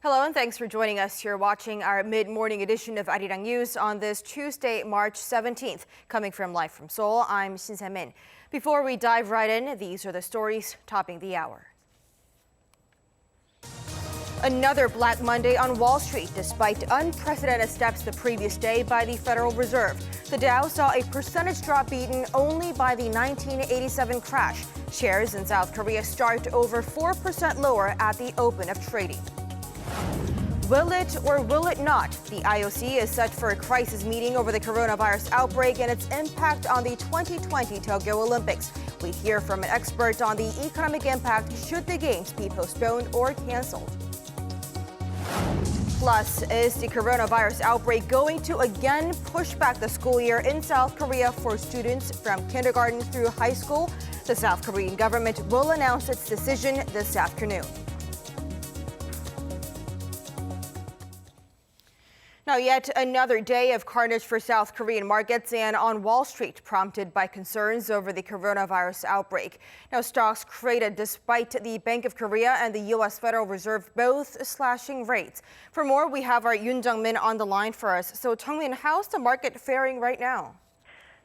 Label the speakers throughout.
Speaker 1: Hello and thanks for joining us. You're watching our mid-morning edition of Arirang News on this Tuesday, March 17th. Coming live from Seoul, I'm Shin Se-min. Before we dive right in, these are the stories topping the hour. Another Black Monday on Wall Street, despite unprecedented steps the previous day by the Federal Reserve. The Dow saw a percentage drop beaten only by the 1987 crash. Shares in South Korea start over 4% lower at the open of trading. Will it or will it not? The IOC is set for a crisis meeting over the coronavirus outbreak and its impact on the 2020 Tokyo Olympics. We hear from an expert on the economic impact should the games be postponed or canceled. Plus, is the coronavirus outbreak going to again push back the school year in South Korea for students from kindergarten through high school? The South Korean government will announce its decision this afternoon. Now, yet another day of carnage for South Korean markets and on Wall Street, prompted by concerns over the coronavirus outbreak. Now, stocks traded despite the Bank of Korea and the U.S. Federal Reserve both slashing rates. For more, we have our Yoon Jung-min on the line for us. So, Jung-min, how's the market faring right now?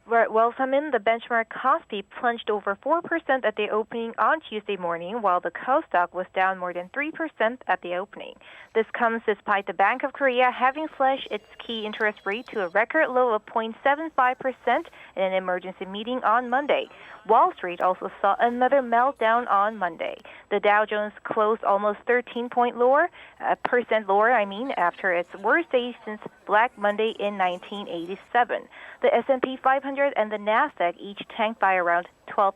Speaker 2: Well, Samin, the benchmark Kospi plunged over 4% at the opening on Tuesday morning, while the Kosdaq was down more than 3% at the opening. This comes despite the Bank of Korea having slashed its key interest rate to a record low of 0.75% in an emergency meeting on Monday. Wall Street also saw another meltdown on Monday. The Dow Jones closed almost 13% lower, after its worst day since Black Monday in 1987. The S&P 500 and the Nasdaq each tanked by around 12%.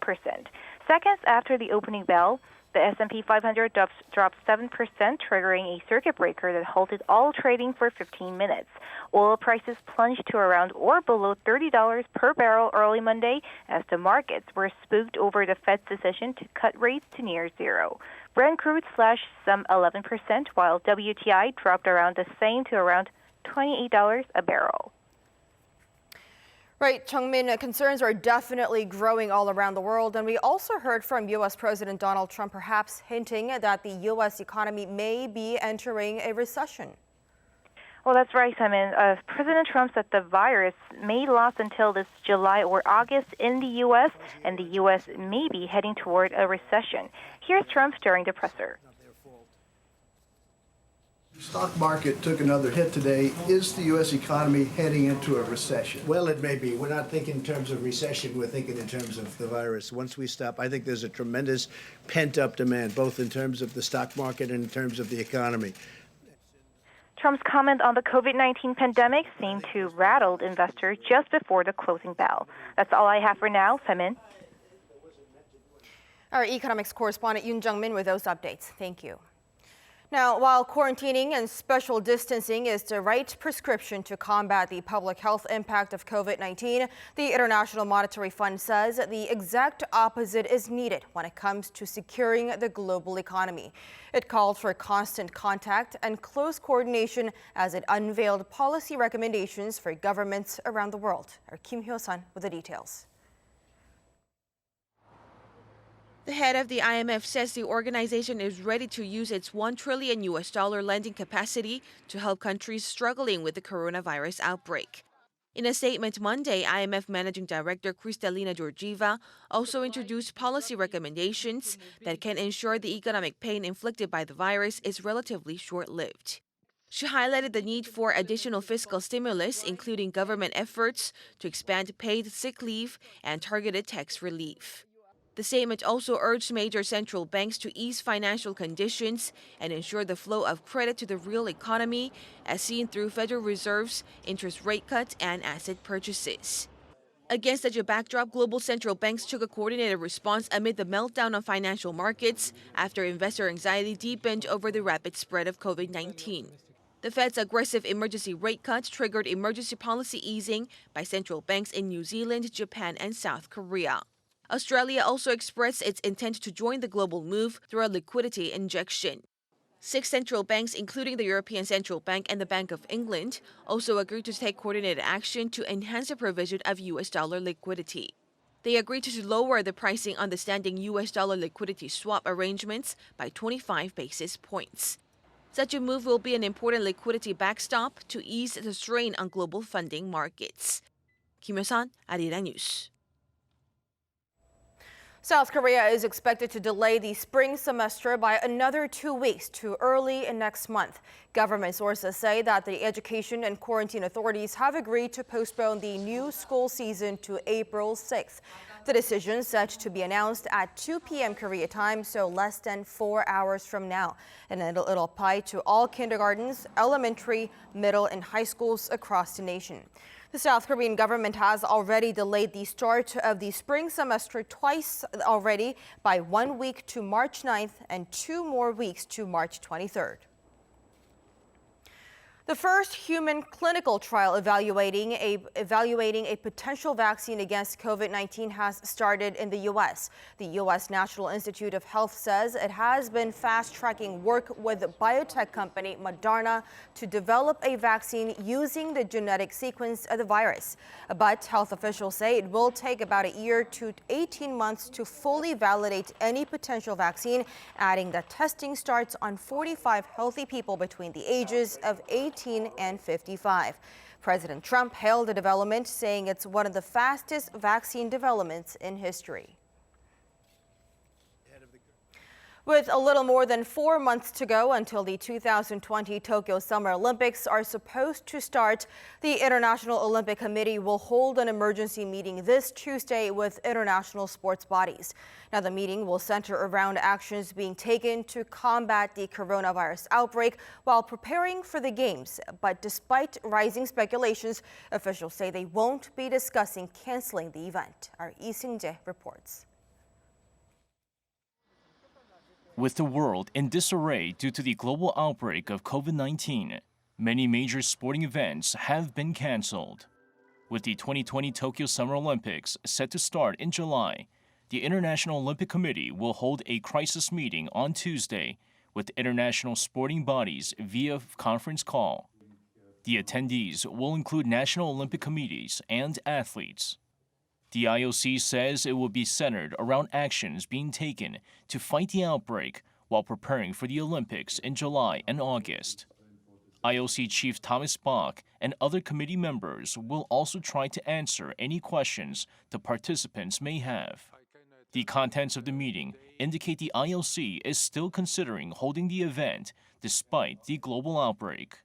Speaker 2: Seconds after the opening bell, the S&P 500 dropped 7%, triggering a circuit breaker that halted all trading for 15 minutes. Oil prices plunged to around or below $30 per barrel early Monday as the markets were spooked over the Fed's decision to cut rates to near zero. Brent crude slashed some 11%, while WTI dropped around the same to around $28 a barrel.
Speaker 1: Right, Jung-min, concerns are definitely growing all around the world. And we also heard from U.S. President Donald Trump perhaps hinting that the U.S. economy may be entering a recession.
Speaker 2: Well, that's right, Simon. President Trump said the virus may last until this July or August in the U.S., and the U.S. may be heading toward a recession. Here's Trump during the presser.
Speaker 3: The stock market took another hit today. Is the U.S. economy heading into a recession?
Speaker 4: Well, it may be. We're not thinking in terms of recession. We're thinking in terms of the virus. Once we stop, I think there's a tremendous pent-up demand, both in terms of the stock market and in terms of the economy.
Speaker 2: Trump's comment on the COVID-19 pandemic seemed to rattle investors just before the closing bell. That's all I have for now. Semin.
Speaker 1: Our economics correspondent Yoon Jung-min with those updates. Thank you. Now, while quarantining and special distancing is the right prescription to combat the public health impact of COVID-19, the International Monetary Fund says the exact opposite is needed when it comes to securing the global economy. It called for constant contact and close coordination as it unveiled policy recommendations for governments around the world. Our Kim Hyo-sun with the details.
Speaker 5: The head of the IMF says the organization is ready to use its $1 trillion lending capacity to help countries struggling with the coronavirus outbreak. In a statement Monday, IMF Managing Director Kristalina Georgieva also introduced policy recommendations that can ensure the economic pain inflicted by the virus is relatively short-lived. She highlighted the need for additional fiscal stimulus, including government efforts to expand paid sick leave and targeted tax relief. The statement also urged major central banks to ease financial conditions and ensure the flow of credit to the real economy, as seen through Federal Reserve's interest rate cuts and asset purchases. Against such a backdrop, global central banks took a coordinated response amid the meltdown of financial markets after investor anxiety deepened over the rapid spread of COVID-19. The Fed's aggressive emergency rate cuts triggered emergency policy easing by central banks in New Zealand, Japan, and South Korea. Australia also expressed its intent to join the global move through a liquidity injection. 6 central banks, including the European Central Bank and the Bank of England, also agreed to take coordinated action to enhance the provision of U.S. dollar liquidity. They agreed to lower the pricing on the standing U.S. dollar liquidity swap arrangements by 25 basis points. Such a move will be an important liquidity backstop to ease the strain on global funding markets. Kim Hyo-sun, Arirang News.
Speaker 1: South Korea is expected to delay the spring semester by another 2 weeks to early next month. Government sources say that the education and quarantine authorities have agreed to postpone the new school season to April 6th. The decision is set to be announced at 2 p.m. Korea time, so less than 4 hours from now. And it'll apply to all kindergartens, elementary, middle, and high schools across the nation. The South Korean government has already delayed the start of the spring semester twice already by 1 week to March 9th and 2 more weeks to March 23rd. The first human clinical trial evaluating a potential vaccine against COVID-19 has started in the U.S. The U.S. National Institute of Health says it has been fast-tracking work with biotech company Moderna to develop a vaccine using the genetic sequence of the virus. But health officials say it will take about a year to 18 months to fully validate any potential vaccine, adding that testing starts on 45 healthy people between the ages of 18 and 55. President Trump hailed the development, saying it's one of the fastest vaccine developments in history. With a little more than 4 months to go until the 2020 Tokyo Summer Olympics are supposed to start, the International Olympic Committee will hold an emergency meeting this Tuesday with international sports bodies. Now, the meeting will center around actions being taken to combat the coronavirus outbreak while preparing for the Games. But despite rising speculations, officials say they won't be discussing canceling the event. Our Lee Seung-jae reports.
Speaker 6: With the world in disarray due to the global outbreak of COVID-19, many major sporting events have been canceled. With the 2020 Tokyo Summer Olympics set to start in July, the International Olympic Committee will hold a crisis meeting on Tuesday with international sporting bodies via conference call. The attendees will include national Olympic committees and athletes. The IOC says it will be centered around actions being taken to fight the outbreak while preparing for the Olympics in July and August. IOC Chief Thomas Bach and other committee members will also try to answer any questions the participants may have. The contents of the meeting indicate the IOC is still considering holding the event despite the global outbreak.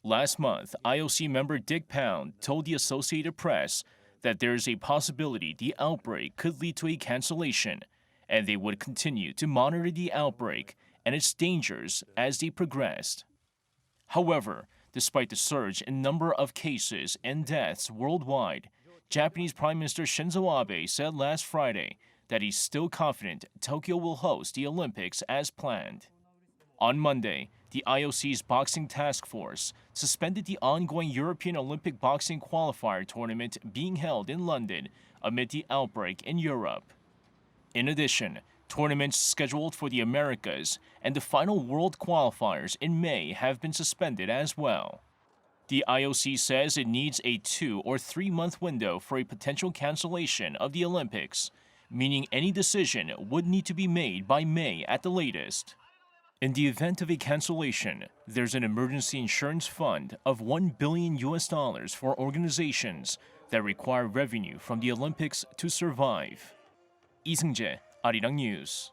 Speaker 6: Last month, IOC member Dick Pound told the Associated Press that there is a possibility the outbreak could lead to a cancellation, and they would continue to monitor the outbreak and its dangers as they progressed. However, despite the surge in number of cases and deaths worldwide, Japanese Prime Minister Shinzo Abe said last Friday that he's still confident Tokyo will host the Olympics as planned. On Monday, the IOC's boxing task force suspended the ongoing European Olympic boxing qualifier tournament being held in London amid the outbreak in Europe. In addition, tournaments scheduled for the Americas and the final world qualifiers in May have been suspended as well. The IOC says it needs a 2 or 3 month window for a potential cancellation of the Olympics, meaning any decision would need to be made by May at the latest. In the event of a cancellation, there's an emergency insurance fund of $1 billion for organizations that require revenue from the Olympics to survive. Lee Seung-jae, Arirang News.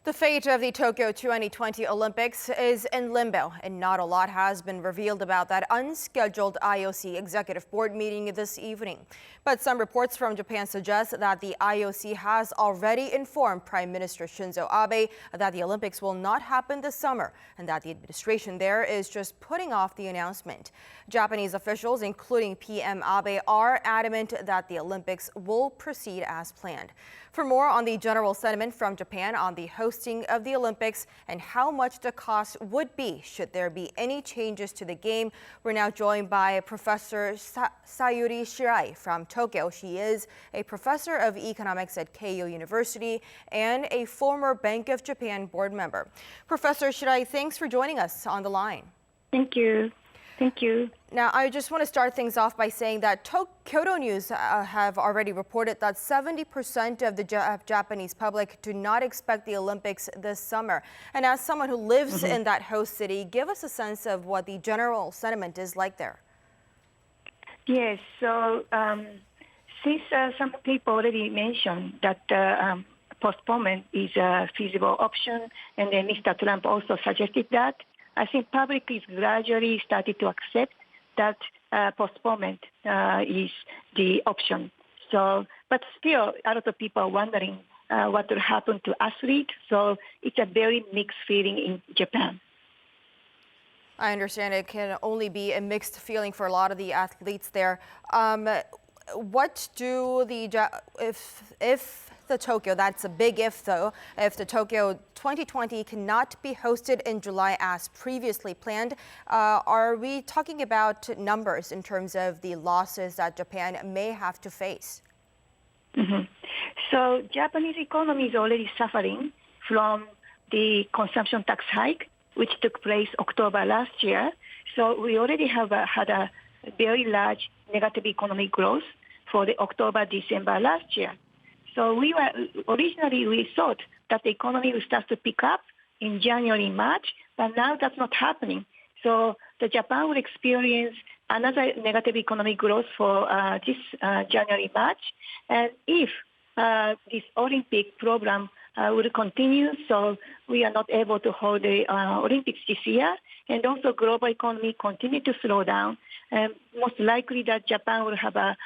Speaker 1: The fate of the Tokyo 2020 Olympics is in limbo, and not a lot has been revealed about that unscheduled IOC Executive Board meeting this evening. But some reports from Japan suggest that the IOC has already informed Prime Minister Shinzo Abe that the Olympics will not happen this summer, and that the administration there is just putting off the announcement. Japanese officials, including PM Abe, are adamant that the Olympics will proceed as planned. For more on the general sentiment from Japan on the hosting of the Olympics and how much the cost would be should there be any changes to the game, we're now joined by Professor Sayuri Shirai from Tokyo. She is a professor of economics at Keio University and a former Bank of Japan board member. Professor Shirai, thanks for joining us on the line.
Speaker 7: Thank you. Thank you.
Speaker 1: Now, I just want to start things off by saying that Kyodo News have already reported that 70% of the Japanese public do not expect the Olympics this summer. And as someone who lives in that host city, give us a sense of what the general sentiment is like there.
Speaker 7: Yes, so since some people already mentioned that postponement is a feasible option, and then Mr. Trump also suggested that, I think public is gradually started to accept that postponement is the option. So, but still, a lot of people are wondering what will happen to athletes. So it's a very mixed feeling in Japan.
Speaker 1: I understand it can only be a mixed feeling for a lot of the athletes there. What do if the Tokyo, that's a big if though, if the Tokyo 2020 cannot be hosted in July as previously planned, are we talking about numbers in terms of the losses that Japan may have to face?
Speaker 7: So Japanese economy is already suffering from the consumption tax hike, which took place October last year. So we already have had a very large negative economic growth for the October, December last year. So we thought that the economy will start to pick up in January, March, but now that's not happening. So the Japan will experience another negative economic growth for this January, March. And if this Olympic program will continue, so we are not able to hold the Olympics this year, and also global economy continue to slow down, most likely that Japan will have a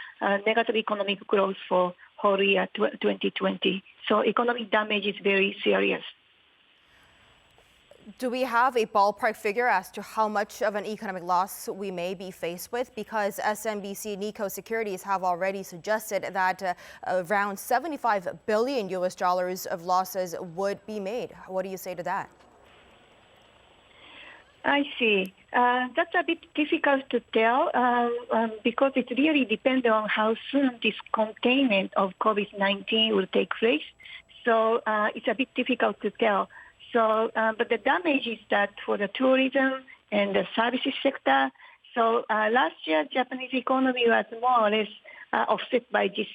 Speaker 7: negative economic growth for whole year 2020. So economic damage is very serious.
Speaker 1: Do we have a ballpark figure as to how much of an economic loss we may be faced with? Because SMBC Nikko Securities have already suggested that around $75 billion of losses would be made. What do you say to that?
Speaker 7: I see. That's a bit difficult to tell because it really depends on how soon this containment of COVID-19 will take place. So it's a bit difficult to tell. So, but the damage is that for the tourism and the services sector. So last year, Japanese economy was more or less offset by this,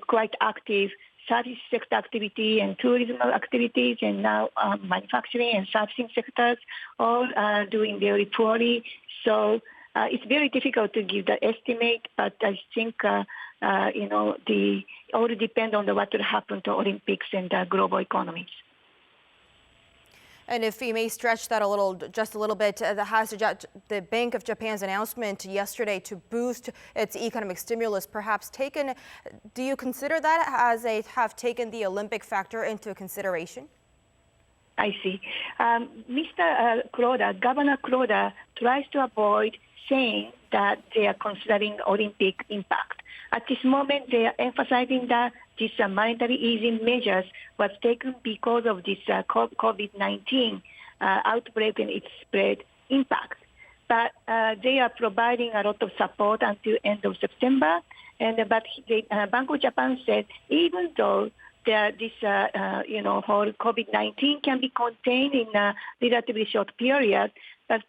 Speaker 7: quite active service sector activity and tourism activities, and now manufacturing and servicing sectors all are doing very poorly. So it's very difficult to give the estimate, but I think it all depends on what will happen to Olympics and global economies.
Speaker 1: And if we may stretch that just a little bit, the Bank of Japan's announcement yesterday to boost its economic stimulus perhaps taken, do you consider that as they have taken the Olympic factor into consideration?
Speaker 7: I see. Mr. Kuroda, Governor Kuroda tries to avoid saying that they are considering Olympic impact. At this moment, they are emphasizing that this monetary easing measures was taken because of this COVID-19 outbreak and its spread impact. But they are providing a lot of support until end of September. But the Bank of Japan said even though this whole COVID-19 can be contained in a relatively short period, but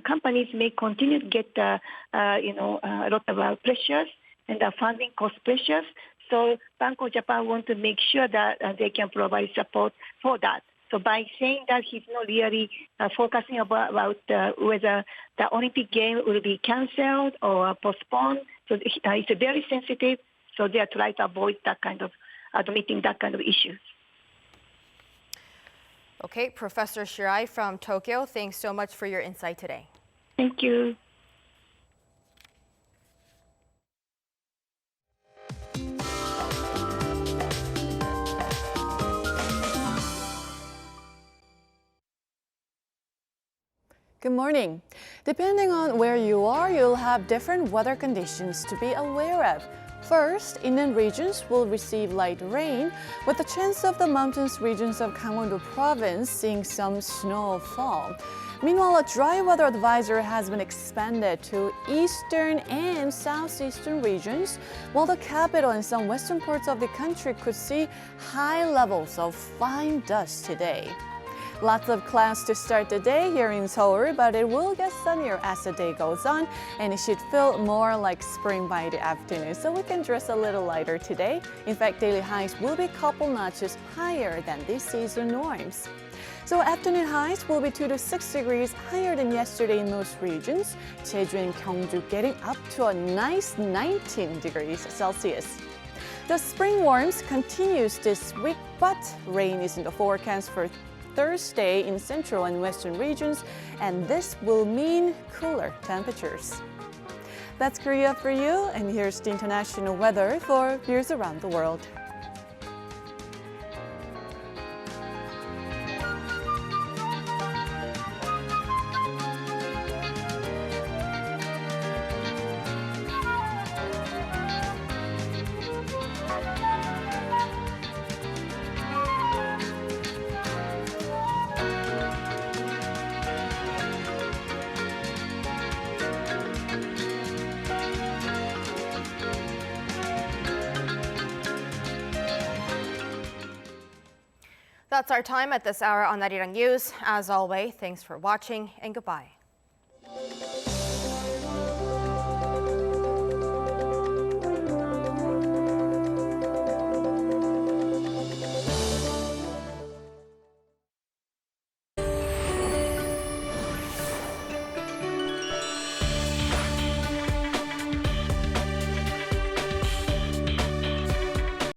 Speaker 7: companies may continue to get a lot of pressures and funding cost pressures. So Bank of Japan wants to make sure that they can provide support for that. So by saying that, he's not really focusing about whether the Olympic game will be canceled or postponed. So it's very sensitive. So they are trying to avoid that kind of admitting that kind of issues.
Speaker 1: Okay, Professor Shirai from Tokyo, thanks so much for your insight today.
Speaker 7: Thank you.
Speaker 8: Good morning. Depending on where you are, you'll have different weather conditions to be aware of. First, inland regions will receive light rain, with the chance of the mountainous regions of Gangwon-do province seeing some snowfall. Meanwhile, a dry weather advisory has been expanded to eastern and southeastern regions, while the capital and some western parts of the country could see high levels of fine dust today. Lots of clouds to start the day here in Seoul, but it will get sunnier as the day goes on, and it should feel more like spring by the afternoon, so we can dress a little lighter today. In fact, daily highs will be a couple notches higher than these season norms. So afternoon highs will be 2 to 6 degrees higher than yesterday in most regions. Jeju and Gyeongju getting up to a nice 19 degrees Celsius. The spring warmth continues this week, but rain is in the forecast for Thursday in central and western regions, and this will mean cooler temperatures. That's Korea for you, and here's the international weather for viewers around the world.
Speaker 1: That's our time at this hour on Arirang News. As always, thanks for watching and goodbye.